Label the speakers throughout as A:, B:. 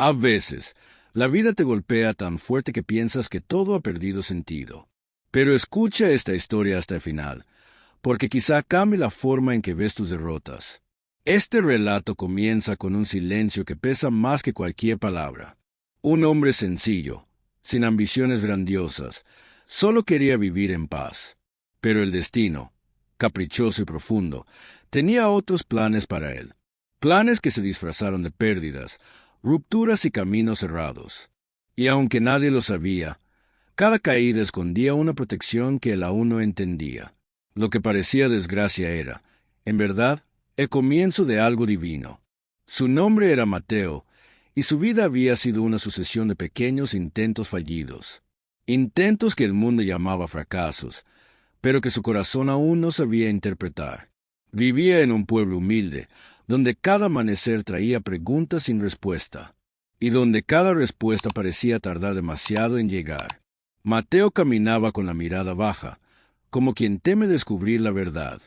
A: A veces, la vida te golpea tan fuerte que piensas que todo ha perdido sentido. Pero escucha esta historia hasta el final, porque quizá cambie la forma en que ves tus derrotas. Este relato comienza con un silencio que pesa más que cualquier palabra. Un hombre sencillo, sin ambiciones grandiosas, solo quería vivir en paz. Pero el destino, caprichoso y profundo, tenía otros planes para él. Planes que se disfrazaron de pérdidas, rupturas y caminos cerrados. Y aunque nadie lo sabía, cada caída escondía una protección que él aún no entendía. Lo que parecía desgracia era, en verdad, el comienzo de algo divino. Su nombre era Mateo, y su vida había sido una sucesión de pequeños intentos fallidos. Intentos que el mundo llamaba fracasos, pero que su corazón aún no sabía interpretar. Vivía en un pueblo humilde, donde cada amanecer traía preguntas sin respuesta, y donde cada respuesta parecía tardar demasiado en llegar. Mateo caminaba con la mirada baja, como quien teme descubrir la verdad,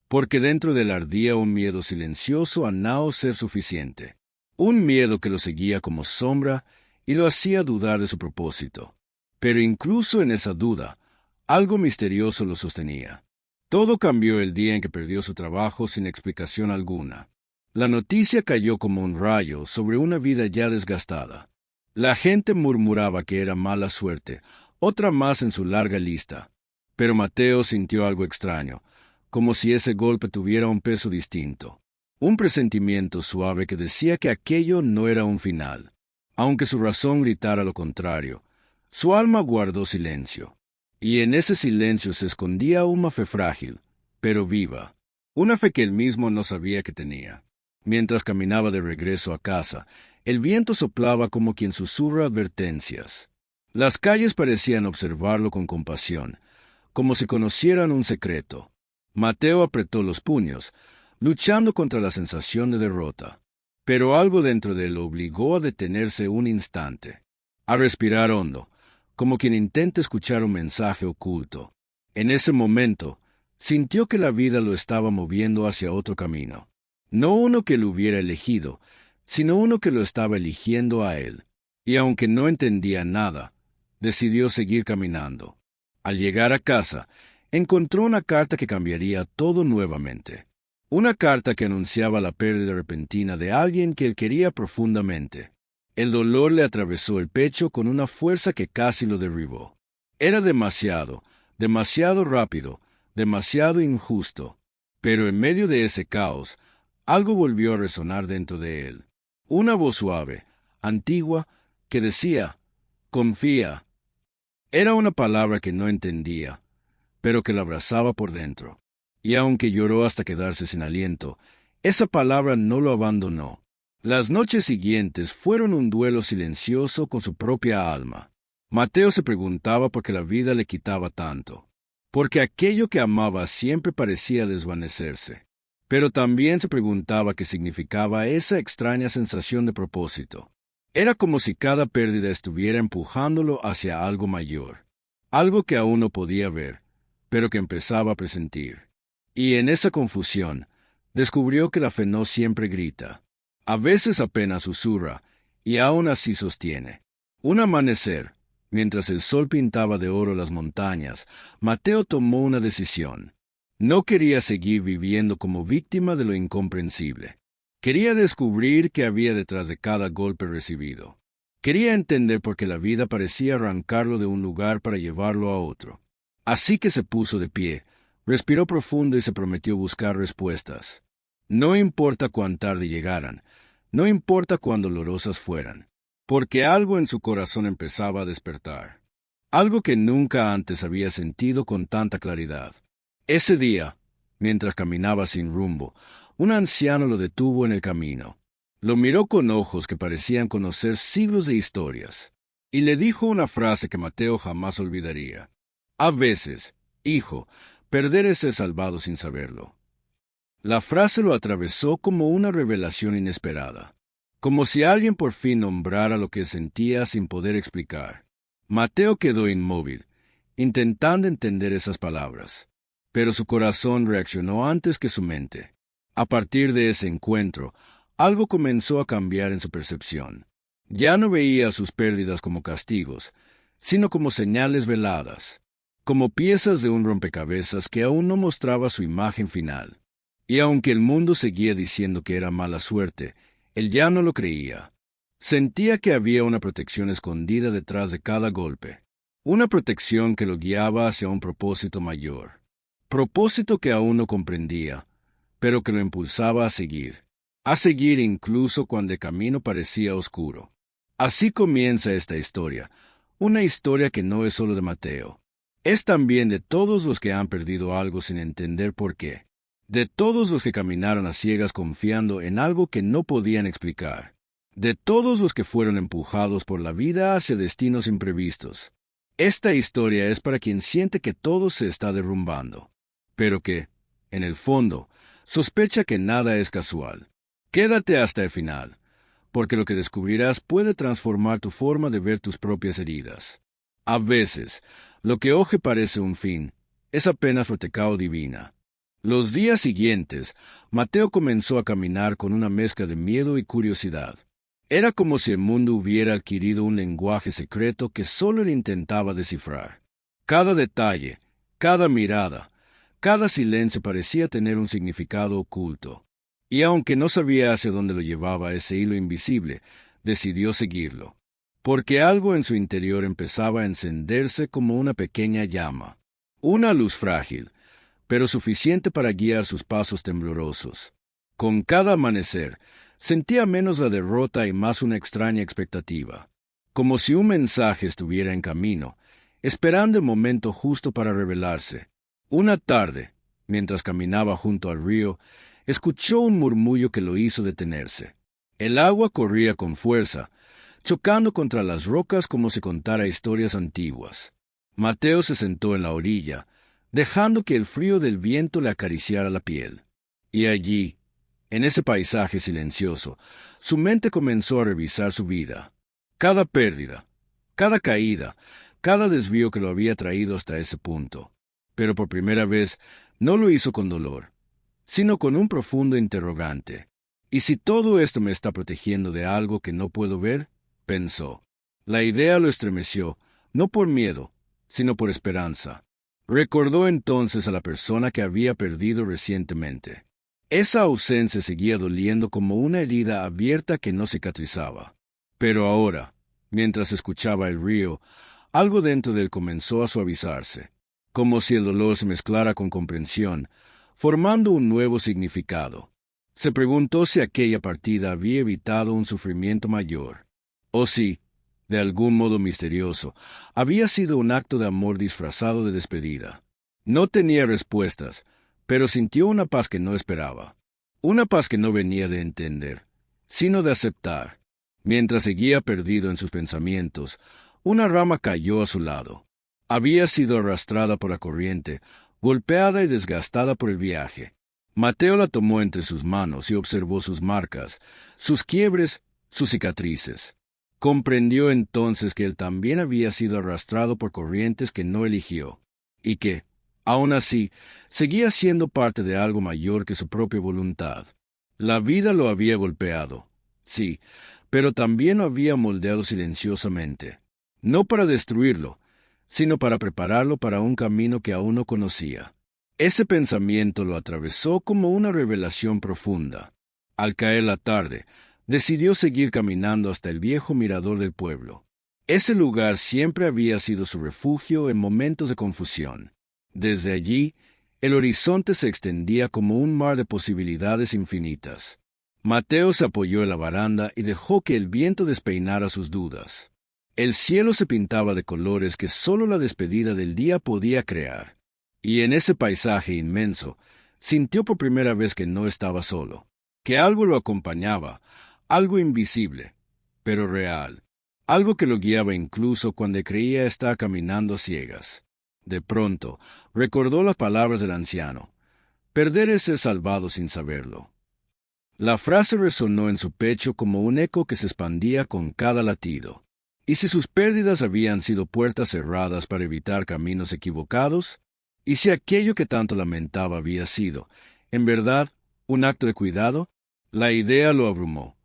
A: porque dentro de él ardía un miedo silencioso a no ser suficiente, un miedo que lo seguía como sombra y lo hacía dudar de su propósito. Pero incluso en esa duda, algo misterioso lo sostenía. Todo cambió el día en que perdió su trabajo sin explicación alguna. La noticia cayó como un rayo sobre una vida ya desgastada. La gente murmuraba que era mala suerte, otra más en su larga lista. Pero Mateo sintió algo extraño, como si ese golpe tuviera un peso distinto. Un presentimiento suave que decía que aquello no era un final. Aunque su razón gritara lo contrario, su alma guardó silencio. Y en ese silencio se escondía una fe frágil, pero viva. Una fe que él mismo no sabía que tenía. Mientras caminaba de regreso a casa, el viento soplaba como quien susurra advertencias. Las calles parecían observarlo con compasión, como si conocieran un secreto. Mateo apretó los puños, luchando contra la sensación de derrota. Pero algo dentro de él lo obligó a detenerse un instante, a respirar hondo, como quien intenta escuchar un mensaje oculto. En ese momento, sintió que la vida lo estaba moviendo hacia otro camino. No uno que lo hubiera elegido, sino uno que lo estaba eligiendo a él. Y aunque no entendía nada, decidió seguir caminando. Al llegar a casa, encontró una carta que cambiaría todo nuevamente. Una carta que anunciaba la pérdida repentina de alguien que él quería profundamente. El dolor le atravesó el pecho con una fuerza que casi lo derribó. Era demasiado, demasiado rápido, demasiado injusto. Pero en medio de ese caos, algo volvió a resonar dentro de él. Una voz suave, antigua, que decía, «Confía». Era una palabra que no entendía, pero que la abrazaba por dentro. Y aunque lloró hasta quedarse sin aliento, esa palabra no lo abandonó. Las noches siguientes fueron un duelo silencioso con su propia alma. Mateo se preguntaba por qué la vida le quitaba tanto, porque aquello que amaba siempre parecía desvanecerse. Pero también se preguntaba qué significaba esa extraña sensación de propósito. Era como si cada pérdida estuviera empujándolo hacia algo mayor, algo que aún no podía ver, pero que empezaba a presentir. Y en esa confusión, descubrió que la fe no siempre grita. A veces apenas susurra, y aún así sostiene. Un amanecer, mientras el sol pintaba de oro las montañas, Mateo tomó una decisión. No quería seguir viviendo como víctima de lo incomprensible. Quería descubrir qué había detrás de cada golpe recibido. Quería entender por qué la vida parecía arrancarlo de un lugar para llevarlo a otro. Así que se puso de pie, respiró profundo y se prometió buscar respuestas. No importa cuán tarde llegaran, no importa cuán dolorosas fueran, porque algo en su corazón empezaba a despertar. Algo que nunca antes había sentido con tanta claridad. Ese día, mientras caminaba sin rumbo, un anciano lo detuvo en el camino. Lo miró con ojos que parecían conocer siglos de historias, y le dijo una frase que Mateo jamás olvidaría. A veces, hijo, perder es ser salvado sin saberlo. La frase lo atravesó como una revelación inesperada, como si alguien por fin nombrara lo que sentía sin poder explicar. Mateo quedó inmóvil, intentando entender esas palabras, pero su corazón reaccionó antes que su mente. A partir de ese encuentro, algo comenzó a cambiar en su percepción. Ya no veía sus pérdidas como castigos, sino como señales veladas, como piezas de un rompecabezas que aún no mostraba su imagen final. Y aunque el mundo seguía diciendo que era mala suerte, él ya no lo creía. Sentía que había una protección escondida detrás de cada golpe, una protección que lo guiaba hacia un propósito mayor, propósito que aún no comprendía, pero que lo impulsaba a seguir incluso cuando el camino parecía oscuro. Así comienza esta historia, una historia que no es solo de Mateo, es también de todos los que han perdido algo sin entender por qué, de todos los que caminaron a ciegas confiando en algo que no podían explicar, de todos los que fueron empujados por la vida hacia destinos imprevistos. Esta historia es para quien siente que todo se está derrumbando, pero que, en el fondo, sospecha que nada es casual. Quédate hasta el final, porque lo que descubrirás puede transformar tu forma de ver tus propias heridas. A veces, lo que hoy parece un fin, es apenas protecao divina. Los días siguientes, Mateo comenzó a caminar con una mezcla de miedo y curiosidad. Era como si el mundo hubiera adquirido un lenguaje secreto que solo él intentaba descifrar. Cada detalle, cada mirada, cada silencio parecía tener un significado oculto. Y aunque no sabía hacia dónde lo llevaba ese hilo invisible, decidió seguirlo, porque algo en su interior empezaba a encenderse como una pequeña llama, una luz frágil, pero suficiente para guiar sus pasos temblorosos. Con cada amanecer, sentía menos la derrota y más una extraña expectativa, como si un mensaje estuviera en camino, esperando el momento justo para revelarse. Una tarde, mientras caminaba junto al río, escuchó un murmullo que lo hizo detenerse. El agua corría con fuerza, chocando contra las rocas como si contara historias antiguas. Mateo se sentó en la orilla, dejando que el frío del viento le acariciara la piel. Y allí, en ese paisaje silencioso, su mente comenzó a revisar su vida. Cada pérdida, cada caída, cada desvío que lo había traído hasta ese punto. Pero por primera vez no lo hizo con dolor, sino con un profundo interrogante. ¿Y si todo esto me está protegiendo de algo que no puedo ver? Pensó. La idea lo estremeció, no por miedo, sino por esperanza. Recordó entonces a la persona que había perdido recientemente. Esa ausencia seguía doliendo como una herida abierta que no cicatrizaba. Pero ahora, mientras escuchaba el río, algo dentro de él comenzó a suavizarse, como si el dolor se mezclara con comprensión, formando un nuevo significado. Se preguntó si aquella partida había evitado un sufrimiento mayor, o si, de algún modo misterioso, había sido un acto de amor disfrazado de despedida. No tenía respuestas, pero sintió una paz que no esperaba, una paz que no venía de entender, sino de aceptar. Mientras seguía perdido en sus pensamientos, una rama cayó a su lado. Había sido arrastrada por la corriente, golpeada y desgastada por el viaje. Mateo la tomó entre sus manos y observó sus marcas, sus quiebres, sus cicatrices. Comprendió entonces que él también había sido arrastrado por corrientes que no eligió, y que, aun así, seguía siendo parte de algo mayor que su propia voluntad. La vida lo había golpeado, sí, pero también lo había moldeado silenciosamente, no para destruirlo, sino para prepararlo para un camino que aún no conocía. Ese pensamiento lo atravesó como una revelación profunda. Al caer la tarde, decidió seguir caminando hasta el viejo mirador del pueblo. Ese lugar siempre había sido su refugio en momentos de confusión. Desde allí, el horizonte se extendía como un mar de posibilidades infinitas. Mateo se apoyó en la baranda y dejó que el viento despeinara sus dudas. El cielo se pintaba de colores que sólo la despedida del día podía crear. Y en ese paisaje inmenso, sintió por primera vez que no estaba solo, que algo lo acompañaba, algo invisible, pero real, algo que lo guiaba incluso cuando creía estar caminando a ciegas. De pronto, recordó las palabras del anciano: perder es ser salvado sin saberlo. La frase resonó en su pecho como un eco que se expandía con cada latido. ¿Y si sus pérdidas habían sido puertas cerradas para evitar caminos equivocados? ¿Y si aquello que tanto lamentaba había sido, en verdad, un acto de cuidado? La idea lo abrumó,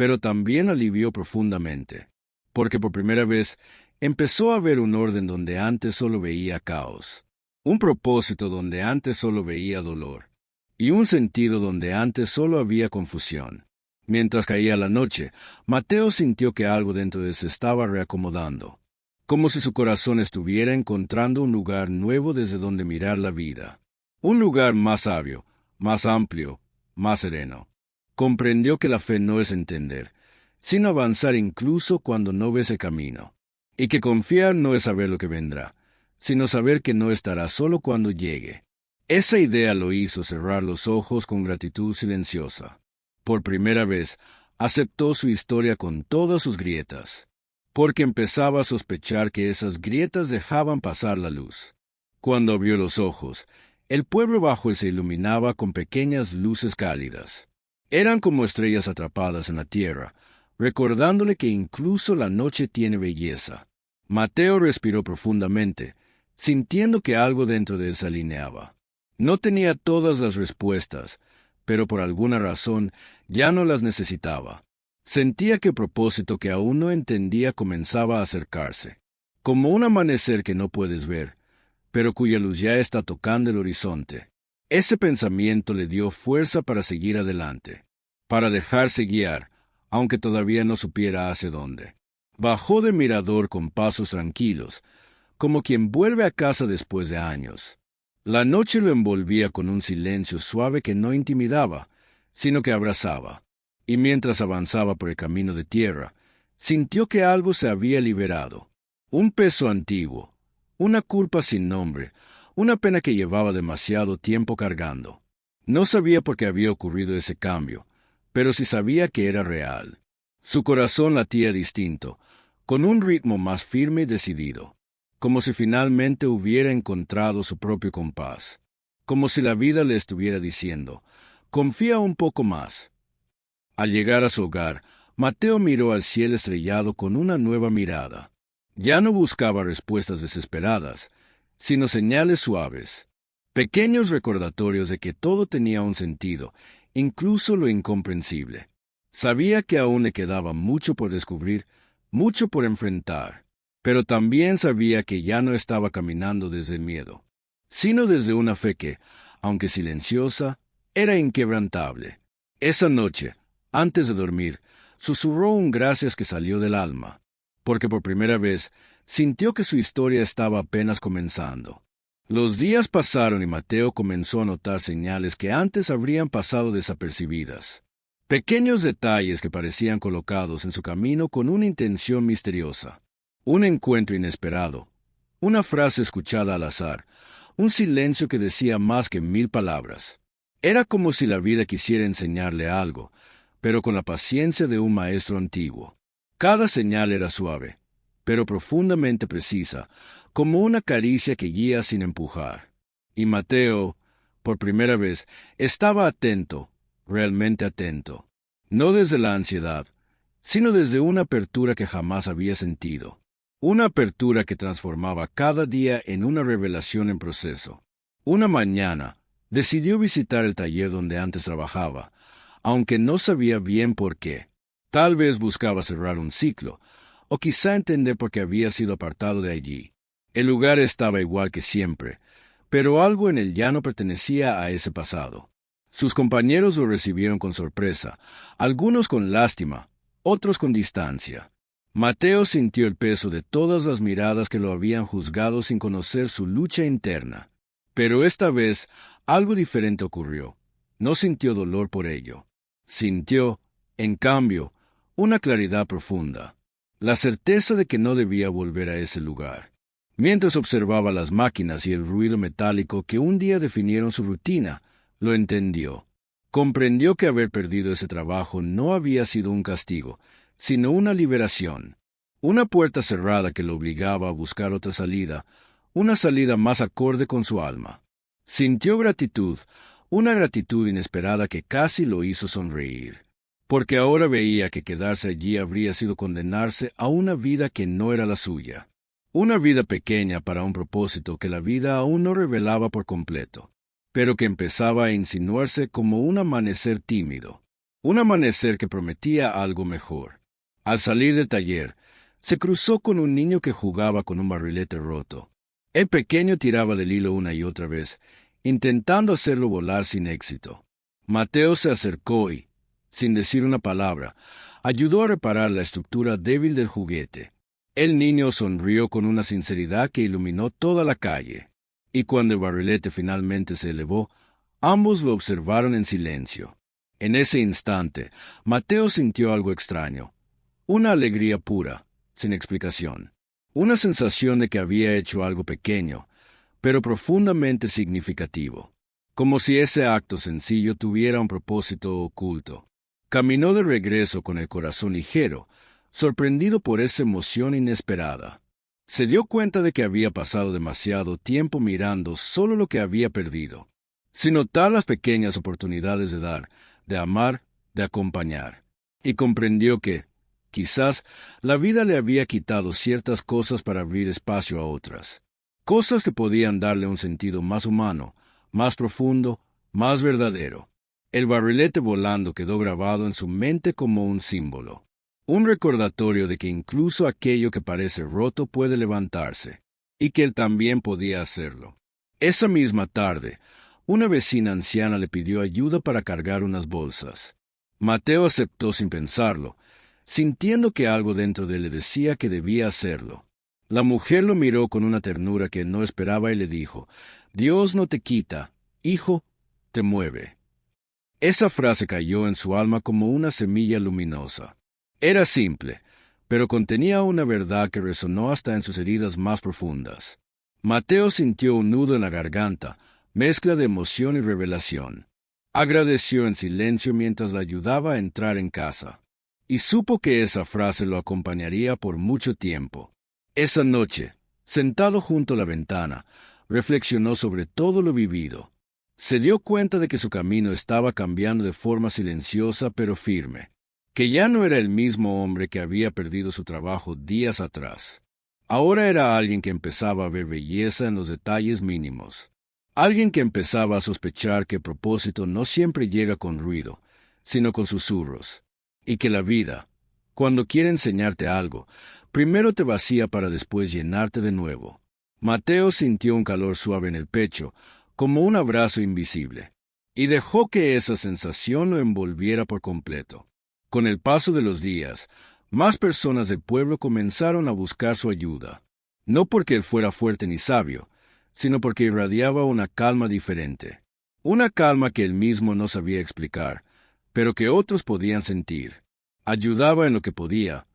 A: pero también alivió profundamente, porque por primera vez empezó a ver un orden donde antes solo veía caos, un propósito donde antes solo veía dolor, y un sentido donde antes solo había confusión. Mientras caía la noche, Mateo sintió que algo dentro de él se estaba reacomodando, como si su corazón estuviera encontrando un lugar nuevo desde donde mirar la vida. Un lugar más sabio, más amplio, más sereno. Comprendió que la fe no es entender, sino avanzar incluso cuando no ves el camino, y que confiar no es saber lo que vendrá, sino saber que no estará solo cuando llegue. Esa idea lo hizo cerrar los ojos con gratitud silenciosa. Por primera vez, aceptó su historia con todas sus grietas, porque empezaba a sospechar que esas grietas dejaban pasar la luz. Cuando abrió los ojos, el pueblo bajo él se iluminaba con pequeñas luces cálidas. Eran como estrellas atrapadas en la tierra, recordándole que incluso la noche tiene belleza. Mateo respiró profundamente, sintiendo que algo dentro de él se alineaba. No tenía todas las respuestas, pero por alguna razón ya no las necesitaba. Sentía que el propósito que aún no entendía comenzaba a acercarse, como un amanecer que no puedes ver, pero cuya luz ya está tocando el horizonte. Ese pensamiento le dio fuerza para seguir adelante, para dejarse guiar, aunque todavía no supiera hacia dónde. Bajó de mirador con pasos tranquilos, como quien vuelve a casa después de años. La noche lo envolvía con un silencio suave que no intimidaba, sino que abrazaba, y mientras avanzaba por el camino de tierra, sintió que algo se había liberado, un peso antiguo, una culpa sin nombre, una pena que llevaba demasiado tiempo cargando. No sabía por qué había ocurrido ese cambio, pero sí sabía que era real. Su corazón latía distinto, con un ritmo más firme y decidido, como si finalmente hubiera encontrado su propio compás, como si la vida le estuviera diciendo, confía un poco más. Al llegar a su hogar, Mateo miró al cielo estrellado con una nueva mirada. Ya no buscaba respuestas desesperadas, sino señales suaves, pequeños recordatorios de que todo tenía un sentido, incluso lo incomprensible. Sabía que aún le quedaba mucho por descubrir, mucho por enfrentar, pero también sabía que ya no estaba caminando desde el miedo, sino desde una fe que, aunque silenciosa, era inquebrantable. Esa noche, antes de dormir, susurró un gracias que salió del alma, porque por primera vez sintió que su historia estaba apenas comenzando. Los días pasaron y Mateo comenzó a notar señales que antes habrían pasado desapercibidas. Pequeños detalles que parecían colocados en su camino con una intención misteriosa. Un encuentro inesperado, una frase escuchada al azar, un silencio que decía más que 1000 palabras. Era como si la vida quisiera enseñarle algo, pero con la paciencia de un maestro antiguo. Cada señal era suave, pero profundamente precisa, como una caricia que guía sin empujar. Y Mateo, por primera vez, estaba atento, realmente atento, no desde la ansiedad, sino desde una apertura que jamás había sentido, una apertura que transformaba cada día en una revelación en proceso. Una mañana, decidió visitar el taller donde antes trabajaba, aunque no sabía bien por qué. Tal vez buscaba cerrar un ciclo, o quizá entender por qué había sido apartado de allí. El lugar estaba igual que siempre, pero algo en él ya no pertenecía a ese pasado. Sus compañeros lo recibieron con sorpresa, algunos con lástima, otros con distancia. Mateo sintió el peso de todas las miradas que lo habían juzgado sin conocer su lucha interna. Pero esta vez algo diferente ocurrió. No sintió dolor por ello. Sintió, en cambio, una claridad profunda, la certeza de que no debía volver a ese lugar. Mientras observaba las máquinas y el ruido metálico que un día definieron su rutina, lo entendió. Comprendió que haber perdido ese trabajo no había sido un castigo, sino una liberación. Una puerta cerrada que lo obligaba a buscar otra salida, una salida más acorde con su alma. Sintió gratitud, una gratitud inesperada que casi lo hizo sonreír, porque ahora veía que quedarse allí habría sido condenarse a una vida que no era la suya. Una vida pequeña para un propósito que la vida aún no revelaba por completo, pero que empezaba a insinuarse como un amanecer tímido. Un amanecer que prometía algo mejor. Al salir del taller, se cruzó con un niño que jugaba con un barrilete roto. El pequeño tiraba del hilo una y otra vez, intentando hacerlo volar sin éxito. Mateo se acercó y, sin decir una palabra, ayudó a reparar la estructura débil del juguete. El niño sonrió con una sinceridad que iluminó toda la calle, y cuando el barrilete finalmente se elevó, ambos lo observaron en silencio. En ese instante, Mateo sintió algo extraño, una alegría pura, sin explicación, una sensación de que había hecho algo pequeño, pero profundamente significativo, como si ese acto sencillo tuviera un propósito oculto. Caminó de regreso con el corazón ligero, sorprendido por esa emoción inesperada. Se dio cuenta de que había pasado demasiado tiempo mirando solo lo que había perdido, sin notar las pequeñas oportunidades de dar, de amar, de acompañar, y comprendió que, quizás, la vida le había quitado ciertas cosas para abrir espacio a otras, cosas que podían darle un sentido más humano, más profundo, más verdadero. El barrilete volando quedó grabado en su mente como un símbolo, un recordatorio de que incluso aquello que parece roto puede levantarse, y que él también podía hacerlo. Esa misma tarde, una vecina anciana le pidió ayuda para cargar unas bolsas. Mateo aceptó sin pensarlo, sintiendo que algo dentro de él le decía que debía hacerlo. La mujer lo miró con una ternura que no esperaba y le dijo, «Dios no te quita, hijo, te mueve». Esa frase cayó en su alma como una semilla luminosa. Era simple, pero contenía una verdad que resonó hasta en sus heridas más profundas. Mateo sintió un nudo en la garganta, mezcla de emoción y revelación. Agradeció en silencio mientras la ayudaba a entrar en casa, y supo que esa frase lo acompañaría por mucho tiempo. Esa noche, sentado junto a la ventana, reflexionó sobre todo lo vivido. Se dio cuenta de que su camino estaba cambiando de forma silenciosa pero firme, que ya no era el mismo hombre que había perdido su trabajo días atrás. Ahora era alguien que empezaba a ver belleza en los detalles mínimos. Alguien que empezaba a sospechar que el propósito no siempre llega con ruido, sino con susurros, y que la vida, cuando quiere enseñarte algo, primero te vacía para después llenarte de nuevo. Mateo sintió un calor suave en el pecho, como un abrazo invisible, y dejó que esa sensación lo envolviera por completo. Con el paso de los días, más personas del pueblo comenzaron a buscar su ayuda, no porque él fuera fuerte ni sabio, sino porque irradiaba una calma diferente, una calma que él mismo no sabía explicar, pero que otros podían sentir. Ayudaba en lo que podía,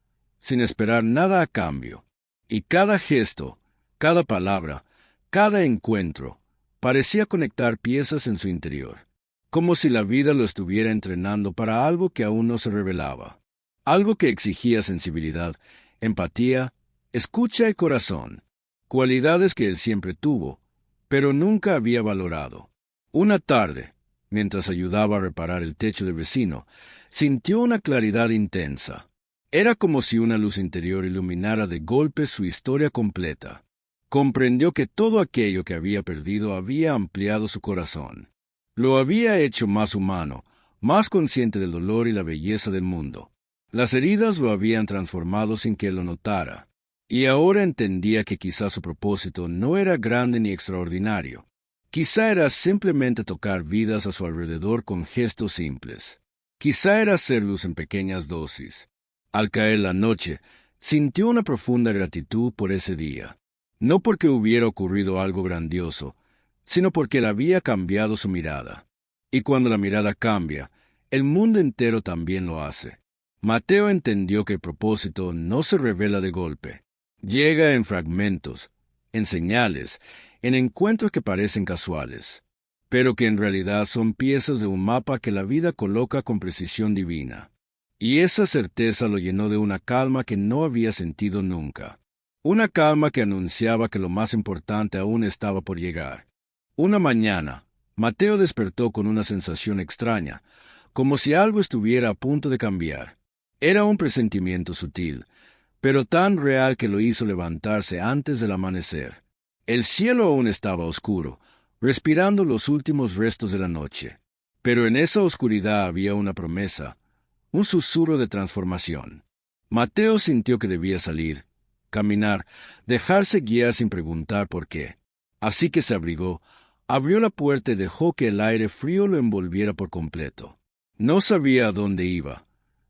A: sin esperar nada a cambio, y cada gesto, cada palabra, cada encuentro, parecía conectar piezas en su interior, como si la vida lo estuviera entrenando para algo que aún no se revelaba, algo que exigía sensibilidad, empatía, escucha y corazón, cualidades que él siempre tuvo, pero nunca había valorado. Una tarde, mientras ayudaba a reparar el techo del vecino, sintió una claridad intensa. Era como si una luz interior iluminara de golpe su historia completa. Comprendió que todo aquello que había perdido había ampliado su corazón. Lo había hecho más humano, más consciente del dolor y la belleza del mundo. Las heridas lo habían transformado sin que él lo notara. Y ahora entendía que quizá su propósito no era grande ni extraordinario. Quizá era simplemente tocar vidas a su alrededor con gestos simples. Quizá era hacer luz en pequeñas dosis. Al caer la noche, sintió una profunda gratitud por ese día. No porque hubiera ocurrido algo grandioso, sino porque él había cambiado su mirada. Y cuando la mirada cambia, el mundo entero también lo hace. Mateo entendió que el propósito no se revela de golpe. Llega en fragmentos, en señales, en encuentros que parecen casuales, pero que en realidad son piezas de un mapa que la vida coloca con precisión divina. Y esa certeza lo llenó de una calma que no había sentido nunca. Una calma que anunciaba que lo más importante aún estaba por llegar. Una mañana, Mateo despertó con una sensación extraña, como si algo estuviera a punto de cambiar. Era un presentimiento sutil, pero tan real que lo hizo levantarse antes del amanecer. El cielo aún estaba oscuro, respirando los últimos restos de la noche, Pero en esa oscuridad había una promesa, un susurro de transformación. Mateo sintió que debía salir, caminar, dejarse guiar sin preguntar por qué. Así que se abrigó, abrió la puerta y dejó que el aire frío lo envolviera por completo. No sabía a dónde iba,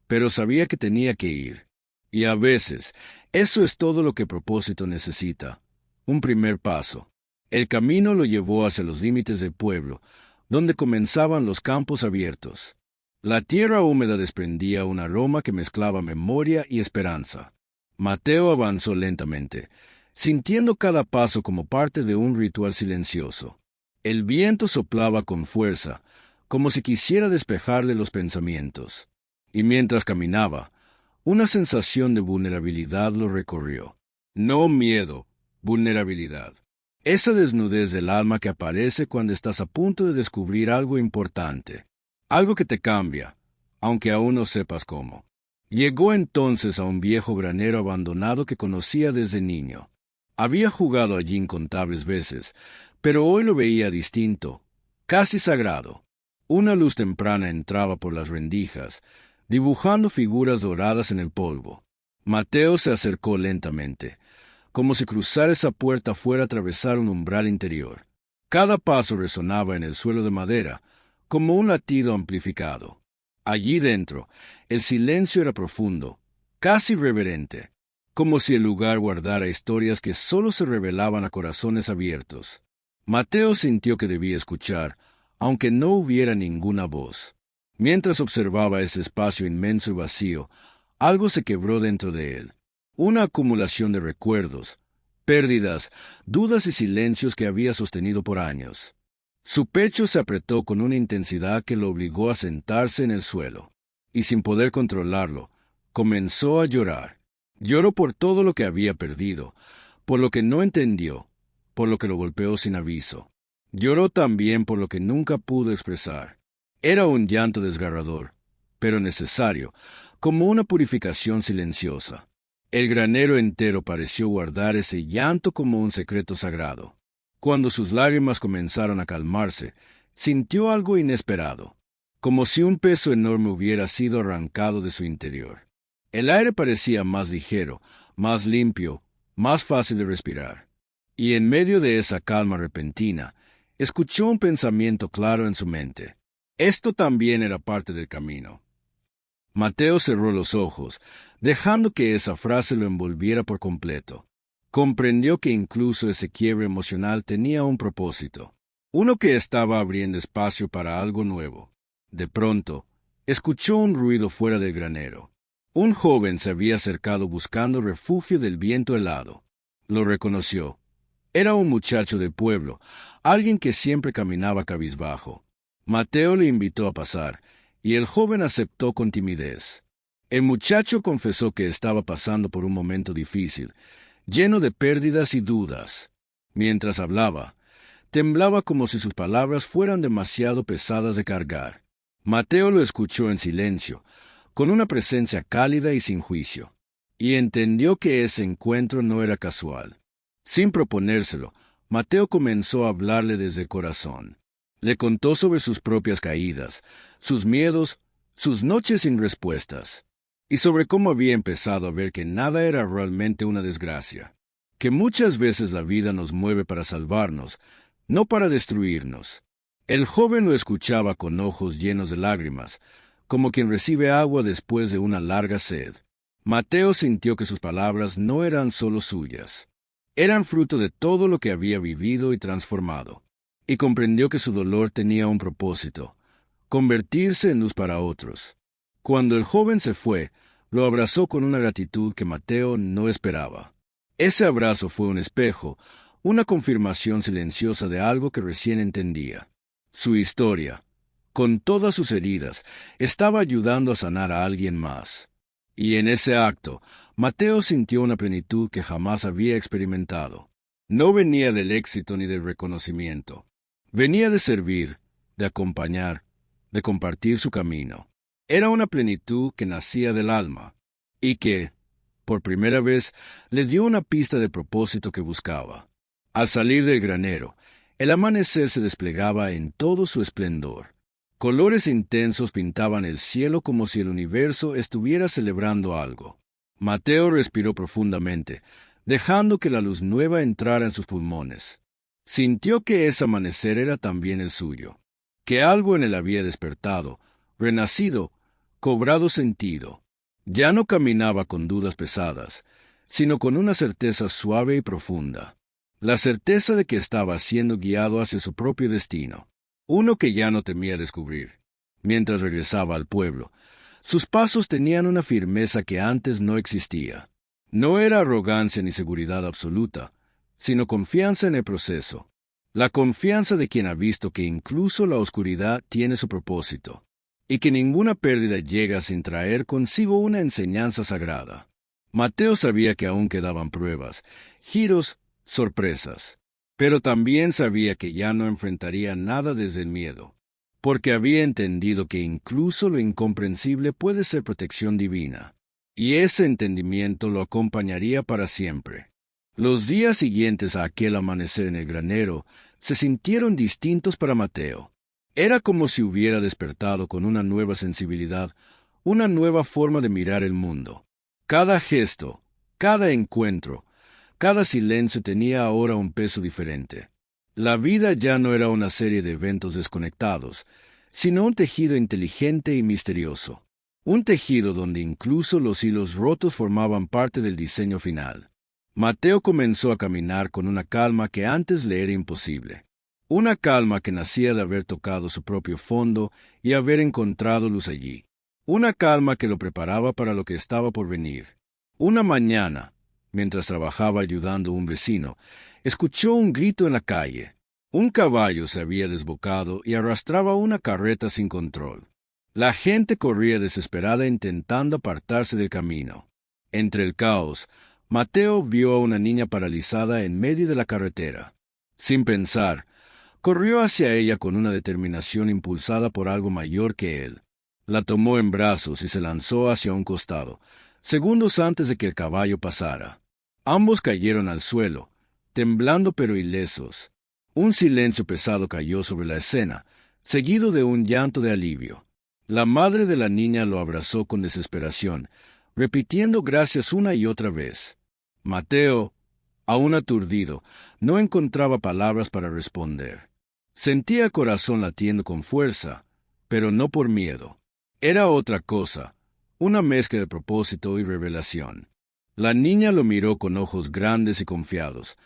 A: pero sabía que tenía que ir. Y a veces, eso es todo lo que propósito necesita. Un primer paso. El camino lo llevó hacia los límites del pueblo, donde comenzaban los campos abiertos. La tierra húmeda desprendía un aroma que mezclaba memoria y esperanza. Mateo avanzó lentamente, sintiendo cada paso como parte de un ritual silencioso. El viento soplaba con fuerza, como si quisiera despejarle los pensamientos. Y mientras caminaba, una sensación de vulnerabilidad lo recorrió. No miedo, vulnerabilidad. Esa desnudez del alma que aparece cuando estás a punto de descubrir algo importante, algo que te cambia, aunque aún no sepas cómo. Llegó entonces a un viejo granero abandonado que conocía desde niño. Había jugado allí incontables veces, pero hoy lo veía distinto, casi sagrado. Una luz temprana entraba por las rendijas, dibujando figuras doradas en el polvo. Mateo se acercó lentamente, como si cruzar esa puerta fuera a atravesar un umbral interior. Cada paso resonaba en el suelo de madera, como un latido amplificado. Allí dentro, el silencio era profundo, casi reverente, como si el lugar guardara historias que sólo se revelaban a corazones abiertos. Mateo sintió que debía escuchar, aunque no hubiera ninguna voz. Mientras observaba ese espacio inmenso y vacío, algo se quebró dentro de él. Una acumulación de recuerdos, pérdidas, dudas y silencios que había sostenido por años. Su pecho se apretó con una intensidad que lo obligó a sentarse en el suelo, y sin poder controlarlo, comenzó a llorar. Lloró por todo lo que había perdido, por lo que no entendió, por lo que lo golpeó sin aviso. Lloró también por lo que nunca pudo expresar. Era un llanto desgarrador, pero necesario, como una purificación silenciosa. El granero entero pareció guardar ese llanto como un secreto sagrado. Cuando sus lágrimas comenzaron a calmarse, sintió algo inesperado, como si un peso enorme hubiera sido arrancado de su interior. El aire parecía más ligero, más limpio, más fácil de respirar. Y en medio de esa calma repentina, escuchó un pensamiento claro en su mente. Esto también era parte del camino. Mateo cerró los ojos, dejando que esa frase lo envolviera por completo. Comprendió que incluso ese quiebre emocional tenía un propósito, uno que estaba abriendo espacio para algo nuevo. De pronto, escuchó un ruido fuera del granero. Un joven se había acercado buscando refugio del viento helado. Lo reconoció. Era un muchacho del pueblo, alguien que siempre caminaba cabizbajo. Mateo le invitó a pasar, y el joven aceptó con timidez. El muchacho confesó que estaba pasando por un momento difícil, lleno de pérdidas y dudas. Mientras hablaba, temblaba como si sus palabras fueran demasiado pesadas de cargar. Mateo lo escuchó en silencio, con una presencia cálida y sin juicio, y entendió que ese encuentro no era casual. Sin proponérselo, Mateo comenzó a hablarle desde el corazón. Le contó sobre sus propias caídas, sus miedos, sus noches sin respuestas, y sobre cómo había empezado a ver que nada era realmente una desgracia, que muchas veces la vida nos mueve para salvarnos, no para destruirnos. El joven lo escuchaba con ojos llenos de lágrimas, como quien recibe agua después de una larga sed. Mateo sintió que sus palabras no eran solo suyas, eran fruto de todo lo que había vivido y transformado, y comprendió que su dolor tenía un propósito, convertirse en luz para otros. Cuando el joven se fue, lo abrazó con una gratitud que Mateo no esperaba. Ese abrazo fue un espejo, una confirmación silenciosa de algo que recién entendía. Su historia, con todas sus heridas, estaba ayudando a sanar a alguien más. Y en ese acto, Mateo sintió una plenitud que jamás había experimentado. No venía del éxito ni del reconocimiento. Venía de servir, de acompañar, de compartir su camino. Era una plenitud que nacía del alma, y que, por primera vez, le dio una pista de propósito que buscaba. Al salir del granero, el amanecer se desplegaba en todo su esplendor. Colores intensos pintaban el cielo como si el universo estuviera celebrando algo. Mateo respiró profundamente, dejando que la luz nueva entrara en sus pulmones. Sintió que ese amanecer era también el suyo, que algo en él había despertado, renacido, cobrado sentido. Ya no caminaba con dudas pesadas, sino con una certeza suave y profunda. La certeza de que estaba siendo guiado hacia su propio destino, uno que ya no temía descubrir. Mientras regresaba al pueblo, sus pasos tenían una firmeza que antes no existía. No era arrogancia ni seguridad absoluta, sino confianza en el proceso. La confianza de quien ha visto que incluso la oscuridad tiene su propósito, y que ninguna pérdida llega sin traer consigo una enseñanza sagrada. Mateo sabía que aún quedaban pruebas, giros, sorpresas, pero también sabía que ya no enfrentaría nada desde el miedo, porque había entendido que incluso lo incomprensible puede ser protección divina, y ese entendimiento lo acompañaría para siempre. Los días siguientes a aquel amanecer en el granero se sintieron distintos para Mateo. Era como si hubiera despertado con una nueva sensibilidad, una nueva forma de mirar el mundo. Cada gesto, cada encuentro, cada silencio tenía ahora un peso diferente. La vida ya no era una serie de eventos desconectados, sino un tejido inteligente y misterioso. Un tejido donde incluso los hilos rotos formaban parte del diseño final. Mateo comenzó a caminar con una calma que antes le era imposible. Una calma que nacía de haber tocado su propio fondo y haber encontrado luz allí. Una calma que lo preparaba para lo que estaba por venir. Una mañana, mientras trabajaba ayudando a un vecino, escuchó un grito en la calle. Un caballo se había desbocado y arrastraba una carreta sin control. La gente corría desesperada intentando apartarse del camino. Entre el caos, Mateo vio a una niña paralizada en medio de la carretera. Sin pensar, corrió hacia ella con una determinación impulsada por algo mayor que él. La tomó en brazos y se lanzó hacia un costado, segundos antes de que el caballo pasara. Ambos cayeron al suelo, temblando pero ilesos. Un silencio pesado cayó sobre la escena, seguido de un llanto de alivio. La madre de la niña lo abrazó con desesperación, repitiendo gracias una y otra vez. Mateo, aún aturdido, no encontraba palabras para responder. Sentía el corazón latiendo con fuerza, pero no por miedo. Era otra cosa, una mezcla de propósito y revelación. La niña lo miró con ojos grandes y confiados,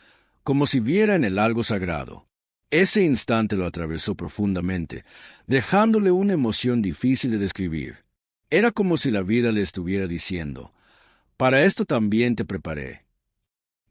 A: como si viera en él algo sagrado. Ese instante lo atravesó profundamente, dejándole una emoción difícil de describir. Era como si la vida le estuviera diciendo, «Para esto también te preparé».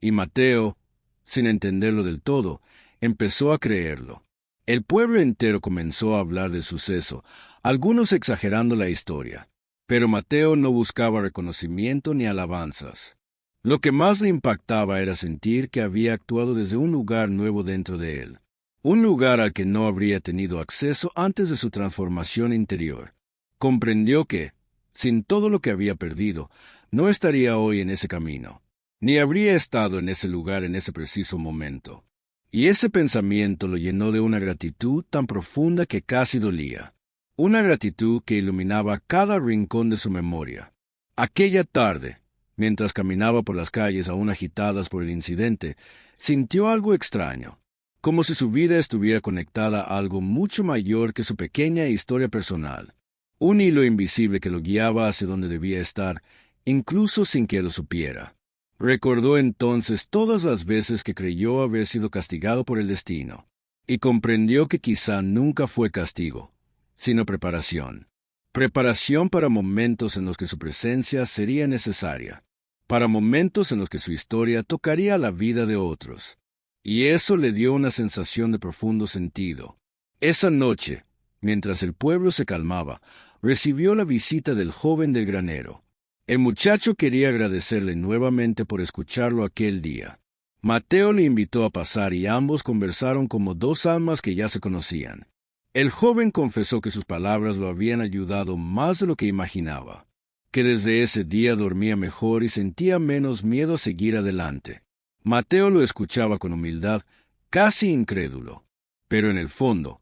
A: Y Mateo, sin entenderlo del todo, empezó a creerlo. El pueblo entero comenzó a hablar del suceso, algunos exagerando la historia. Pero Mateo no buscaba reconocimiento ni alabanzas. Lo que más le impactaba era sentir que había actuado desde un lugar nuevo dentro de él. Un lugar al que no habría tenido acceso antes de su transformación interior. Comprendió que, sin todo lo que había perdido, no estaría hoy en ese camino, ni habría estado en ese lugar en ese preciso momento. Y ese pensamiento lo llenó de una gratitud tan profunda que casi dolía. Una gratitud que iluminaba cada rincón de su memoria. Aquella tarde, mientras caminaba por las calles aún agitadas por el incidente, sintió algo extraño, como si su vida estuviera conectada a algo mucho mayor que su pequeña historia personal. Un hilo invisible que lo guiaba hacia donde debía estar, incluso sin que lo supiera. Recordó entonces todas las veces que creyó haber sido castigado por el destino, y comprendió que quizá nunca fue castigo, sino preparación. Preparación para momentos en los que su presencia sería necesaria, para momentos en los que su historia tocaría la vida de otros. Y eso le dio una sensación de profundo sentido. Esa noche, mientras el pueblo se calmaba, recibió la visita del joven del granero. El muchacho quería agradecerle nuevamente por escucharlo aquel día. Mateo le invitó a pasar y ambos conversaron como dos almas que ya se conocían. El joven confesó que sus palabras lo habían ayudado más de lo que imaginaba, que desde ese día dormía mejor y sentía menos miedo a seguir adelante. Mateo lo escuchaba con humildad, casi incrédulo, pero en el fondo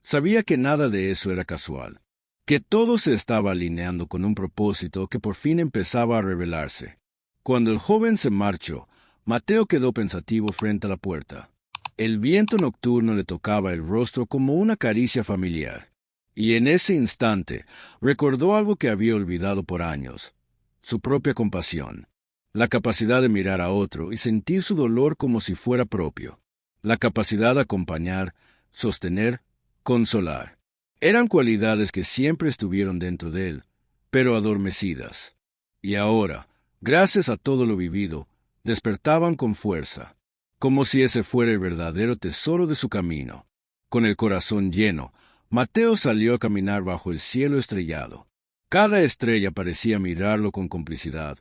A: Sabía que nada de eso era casual, que todo se estaba alineando con un propósito que por fin empezaba a revelarse. Cuando el joven se marchó, Mateo quedó pensativo frente a la puerta. El viento nocturno le tocaba el rostro como una caricia familiar, y en ese instante recordó algo que había olvidado por años: su propia compasión, la capacidad de mirar a otro y sentir su dolor como si fuera propio, la capacidad de acompañar, sostener, consolar. Eran cualidades que siempre estuvieron dentro de él, pero adormecidas. Y ahora, gracias a todo lo vivido, despertaban con fuerza, como si ese fuera el verdadero tesoro de su camino. Con el corazón lleno, Mateo salió a caminar bajo el cielo estrellado. Cada estrella parecía mirarlo con complicidad,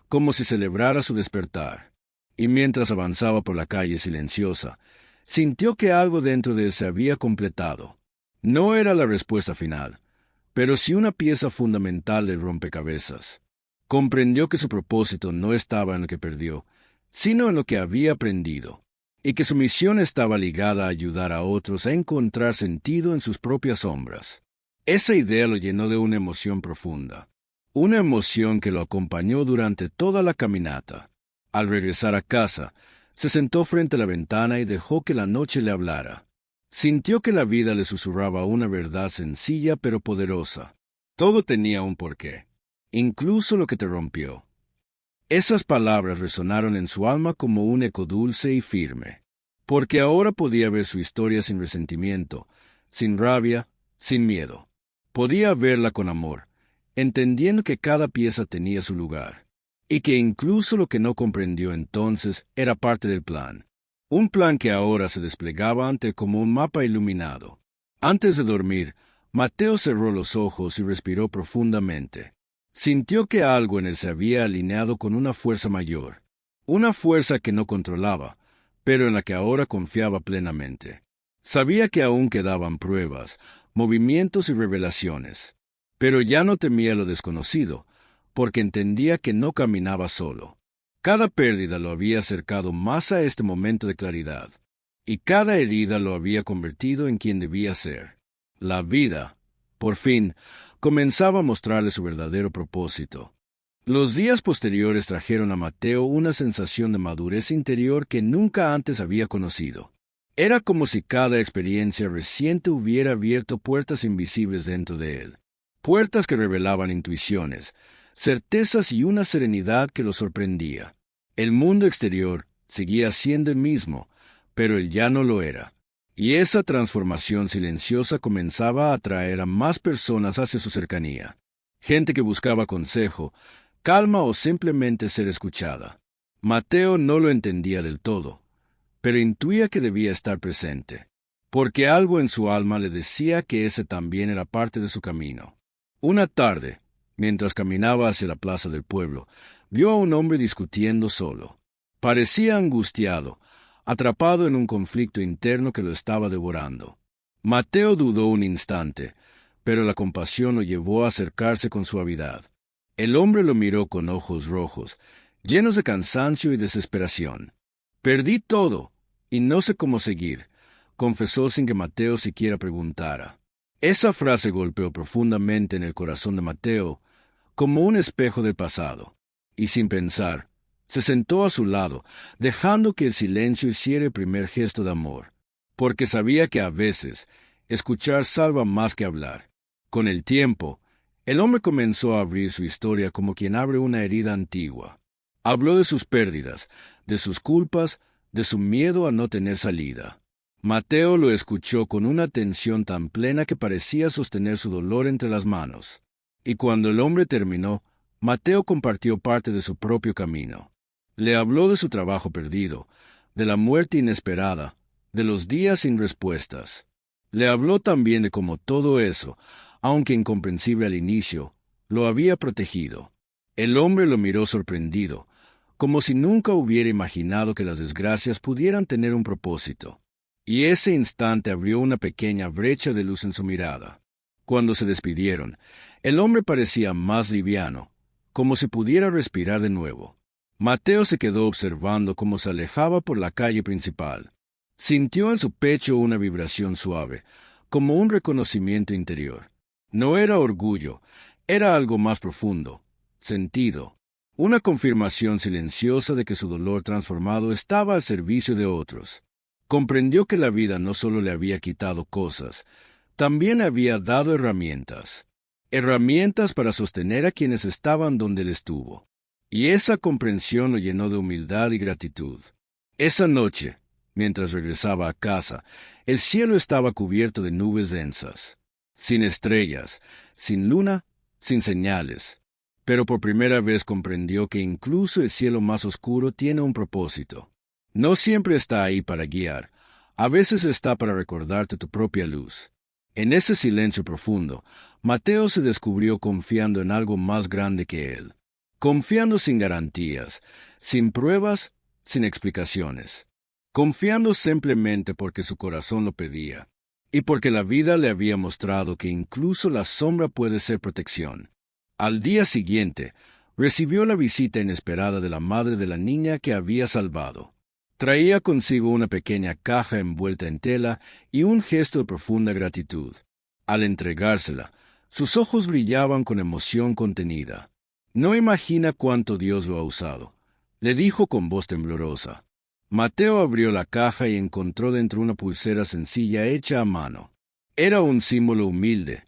A: como si celebrara su despertar. Y mientras avanzaba por la calle silenciosa, sintió que algo dentro de él se había completado. No era la respuesta final, pero sí una pieza fundamental del rompecabezas. Comprendió que su propósito no estaba en lo que perdió, sino en lo que había aprendido, y que su misión estaba ligada a ayudar a otros a encontrar sentido en sus propias sombras. Esa idea lo llenó de una emoción profunda, una emoción que lo acompañó durante toda la caminata. Al regresar a casa, se sentó frente a la ventana y dejó que la noche le hablara. Sintió que la vida le susurraba una verdad sencilla pero poderosa. Todo tenía un porqué, incluso lo que te rompió. Esas palabras resonaron en su alma como un eco dulce y firme, porque ahora podía ver su historia sin resentimiento, sin rabia, sin miedo. Podía verla con amor, entendiendo que cada pieza tenía su lugar, y que incluso lo que no comprendió entonces era parte del plan. Un plan que ahora se desplegaba ante él como un mapa iluminado. Antes de dormir, Mateo cerró los ojos y respiró profundamente. Sintió que algo en él se había alineado con una fuerza mayor, una fuerza que no controlaba, pero en la que ahora confiaba plenamente. Sabía que aún quedaban pruebas, movimientos y revelaciones, pero ya no temía lo desconocido, porque entendía que no caminaba solo. Cada pérdida lo había acercado más a este momento de claridad, y cada herida lo había convertido en quien debía ser. La vida, por fin, comenzaba a mostrarle su verdadero propósito. Los días posteriores trajeron a Mateo una sensación de madurez interior que nunca antes había conocido. Era como si cada experiencia reciente hubiera abierto puertas invisibles dentro de él, puertas que revelaban intuiciones, certezas y una serenidad que lo sorprendía. El mundo exterior seguía siendo el mismo, pero él ya no lo era. Y esa transformación silenciosa comenzaba a atraer a más personas hacia su cercanía. Gente que buscaba consejo, calma o simplemente ser escuchada. Mateo no lo entendía del todo, pero intuía que debía estar presente, porque algo en su alma le decía que ese también era parte de su camino. Una tarde, mientras caminaba hacia la plaza del pueblo, vio a un hombre discutiendo solo. Parecía angustiado, atrapado en un conflicto interno que lo estaba devorando. Mateo dudó un instante, pero la compasión lo llevó a acercarse con suavidad. El hombre lo miró con ojos rojos, llenos de cansancio y desesperación. «Perdí todo, y no sé cómo seguir», confesó sin que Mateo siquiera preguntara. Esa frase golpeó profundamente en el corazón de Mateo, como un espejo del pasado, y sin pensar, se sentó a su lado, dejando que el silencio hiciera el primer gesto de amor, porque sabía que a veces escuchar salva más que hablar. Con el tiempo, el hombre comenzó a abrir su historia como quien abre una herida antigua. Habló de sus pérdidas, de sus culpas, de su miedo a no tener salida. Mateo lo escuchó con una atención tan plena que parecía sostener su dolor entre las manos. Y cuando el hombre terminó, Mateo compartió parte de su propio camino. Le habló de su trabajo perdido, de la muerte inesperada, de los días sin respuestas. Le habló también de cómo todo eso, aunque incomprensible al inicio, lo había protegido. El hombre lo miró sorprendido, como si nunca hubiera imaginado que las desgracias pudieran tener un propósito. Y ese instante abrió una pequeña brecha de luz en su mirada. Cuando se despidieron, el hombre parecía más liviano, como si pudiera respirar de nuevo. Mateo se quedó observando cómo se alejaba por la calle principal. Sintió en su pecho una vibración suave, como un reconocimiento interior. No era orgullo, era algo más profundo, sentido, una confirmación silenciosa de que su dolor transformado estaba al servicio de otros. Comprendió que la vida no solo le había quitado cosas, también había dado herramientas. Herramientas para sostener a quienes estaban donde él estuvo. Y esa comprensión lo llenó de humildad y gratitud. Esa noche, mientras regresaba a casa, el cielo estaba cubierto de nubes densas, sin estrellas, sin luna, sin señales. Pero por primera vez comprendió que incluso el cielo más oscuro tiene un propósito. No siempre está ahí para guiar, a veces está para recordarte tu propia luz. En ese silencio profundo, Mateo se descubrió confiando en algo más grande que él, confiando sin garantías, sin pruebas, sin explicaciones, confiando simplemente porque su corazón lo pedía, y porque la vida le había mostrado que incluso la sombra puede ser protección. Al día siguiente, recibió la visita inesperada de la madre de la niña que había salvado. Traía consigo una pequeña caja envuelta en tela y un gesto de profunda gratitud. Al entregársela, sus ojos brillaban con emoción contenida. «No imagina cuánto Dios lo ha usado», le dijo con voz temblorosa. Mateo abrió la caja y encontró dentro una pulsera sencilla hecha a mano. Era un símbolo humilde,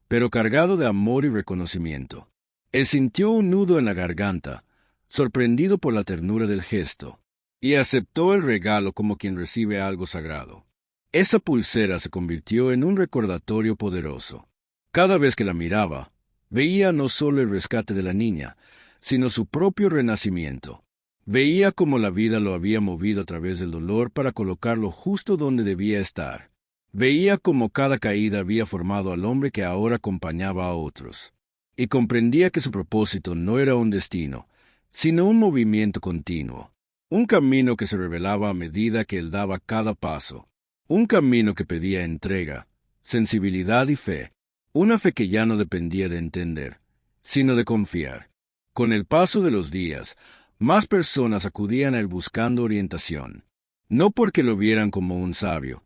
A: pero cargado de amor y reconocimiento. Él sintió un nudo en la garganta, sorprendido por la ternura del gesto, y aceptó el regalo como quien recibe algo sagrado. Esa pulsera se convirtió en un recordatorio poderoso. Cada vez que la miraba, veía no solo el rescate de la niña, sino su propio renacimiento. Veía cómo la vida lo había movido a través del dolor para colocarlo justo donde debía estar. Veía cómo cada caída había formado al hombre que ahora acompañaba a otros. Y comprendía que su propósito no era un destino, sino un movimiento continuo. Un camino que se revelaba a medida que él daba cada paso. Un camino que pedía entrega, sensibilidad y fe. Una fe que ya no dependía de entender, sino de confiar. Con el paso de los días, más personas acudían a él buscando orientación. No porque lo vieran como un sabio,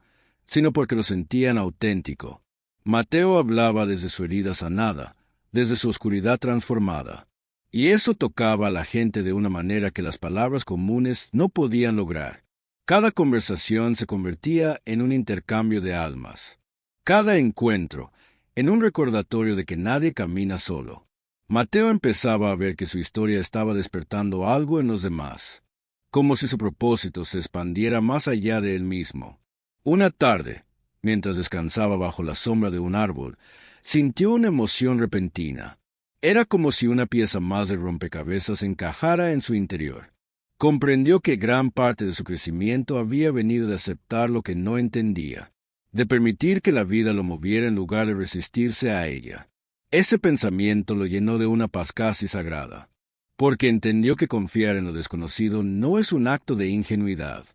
A: sino porque lo sentían auténtico. Mateo hablaba desde su herida sanada, desde su oscuridad transformada. Y eso tocaba a la gente de una manera que las palabras comunes no podían lograr. Cada conversación se convertía en un intercambio de almas. Cada encuentro, en un recordatorio de que nadie camina solo. Mateo empezaba a ver que su historia estaba despertando algo en los demás, como si su propósito se expandiera más allá de él mismo. Una tarde, mientras descansaba bajo la sombra de un árbol, sintió una emoción repentina. Era como si una pieza más de rompecabezas encajara en su interior. Comprendió que gran parte de su crecimiento había venido de aceptar lo que no entendía, de permitir que la vida lo moviera en lugar de resistirse a ella. Ese pensamiento lo llenó de una paz casi sagrada, porque entendió que confiar en lo desconocido no es un acto de ingenuidad,